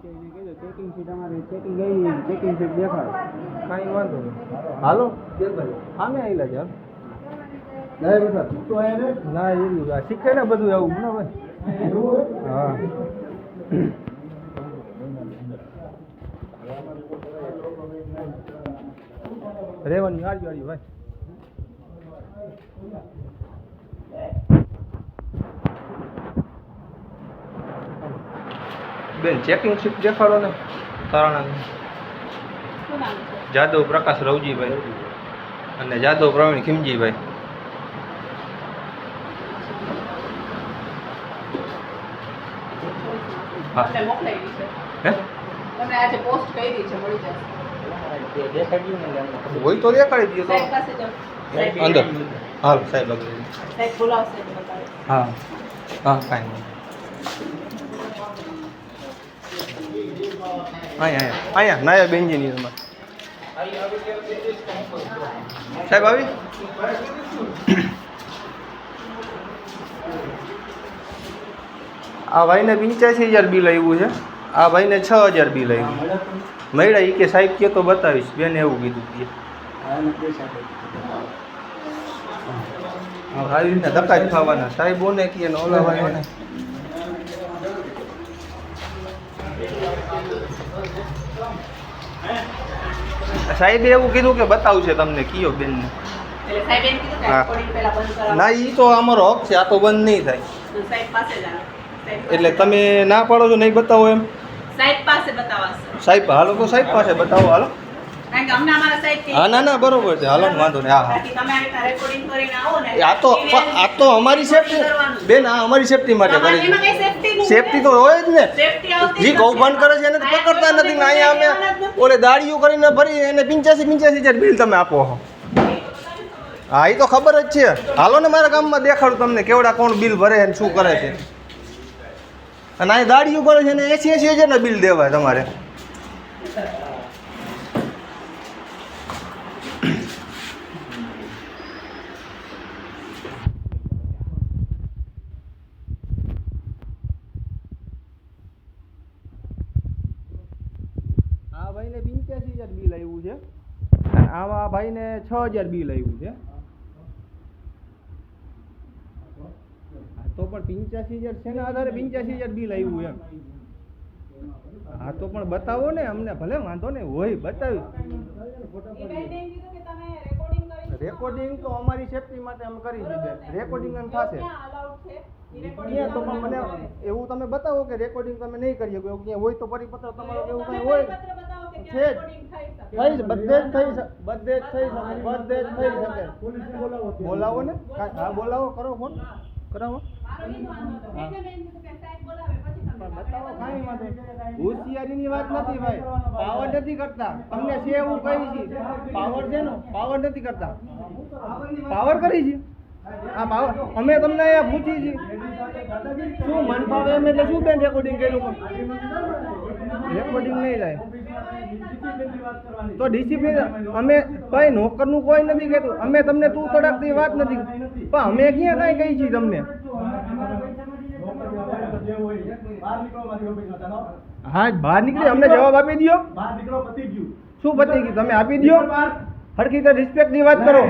checking seat અમારી checking ગઈ checking seat દેખાડો કાંઈ વાંધો નહીં હાલો સામે આવેલા છે ના એવું શીખે ને બધું એવું ને ભાઈ હા રેવાની આડી આડી ભાઈ બેન ચેકિંગ સીટ દેખાડો ને તારાણાની જાદવ પ્રકાશ રવજીભાઈ અને જાદવ પ્રવીણ ખીમજીભાઈ હોય તો દેખાડી દઈએ તો અંદર હાલ સાહેબ હા હા કાંઈ અહીંયા નાયબ એન્જિનિયરમાં સાહેબ આવી આ ભાઈને 85,000 બિલ આવ્યું છે આ ભાઈને 6,000 બિલ આવ્યું મળ્યા એ કે સાહેબ કે તો બતાવીશ બેને એવું કીધું કે આવી રીતના ધક્કા જ ખાવાના સાહેબોને કે ઓલા ભાઈને સાહેબે એવું કીધું કે બતાવશે તમને કયો બેનને ના એ તો અમારો હક છે આ તો બંધ નહીં થાય એટલે તમે ના પાડો છો નહીં બતાવો એમ સાહેબ હાલો તો સાહેબ પાસે બતાવો હાલો હા ના બરોબર છે હાલો વાંધો નહીં હા આ તો અમારી સેફટી બેન આ અમારી સેફટી માટે કરે છે સેફટી તો હોય જ ને જે કૌભાંડ કરે છે એને તો પકડતા નથી ને અહીંયા અમે ઓલે દાડીઓ કરીને ભરી એને 85,000 બિલ તમે આપો હા એ તો ખબર જ છે હાલો ને મારા ગામમાં દેખાડું તમને કેવડા કોણ બિલ ભરે છે શું કરે છે અને અહીં દાડીઓ કરે છે ને 80,000 બિલ દેવાય તમારે આ ભાઈને 85,000 બિલ આવ્યું છે આવા ભાઈને 6,000 બિલ આવ્યું છે તો પણ 85,000 છે ને આધારે 85,000 બિલ આવ્યું એમ હા તો પણ બતાવો ને અમને ભલે વાંધો નહીં હોય બતાવ્યું રેકોર્ડિંગ તો અમારી સેફટી માટે અમે કરી દીધું રેકોર્ડિંગ એમ થશે ક્યાં તો પણ મને એવું તમે બતાવો કે રેકોર્ડિંગ તમે નહીં કરી શકો ક્યાં હોય તો પરિપત્ર તમારો એવું કંઈ હોય છે જ બધે જ થઈ શકે બોલાવો ને હા બોલાવો કરો ફોન કરાવો હોશિયારીની વાત નથી ભાઈ પાવર નથી કરતા તમને છે એવું કહી છે પાવર છે ને પાવર નથી કરતા પાવર કરી છે આ પાવર અમે તમને અહીંયા પૂછી છીએ શું મન ફાવે એમ એટલે શું બેન રેકોર્ડિંગ કર્યું રેકોર્ડિંગ નહીં થાય તો ડિસિપ્લિન અમે ભાઈ નોકરનું કોઈ નથી કહેતું અમે તમને તું તડાકતી વાત નથી પણ અમે ક્યાં કાંઈ કહી છીએ તમને હા બહાર નીકળી અમને જવાબ આપી દો શું પતી ગયું તમે આપી દો હરખી રિસ્પેક્ટની વાત કરો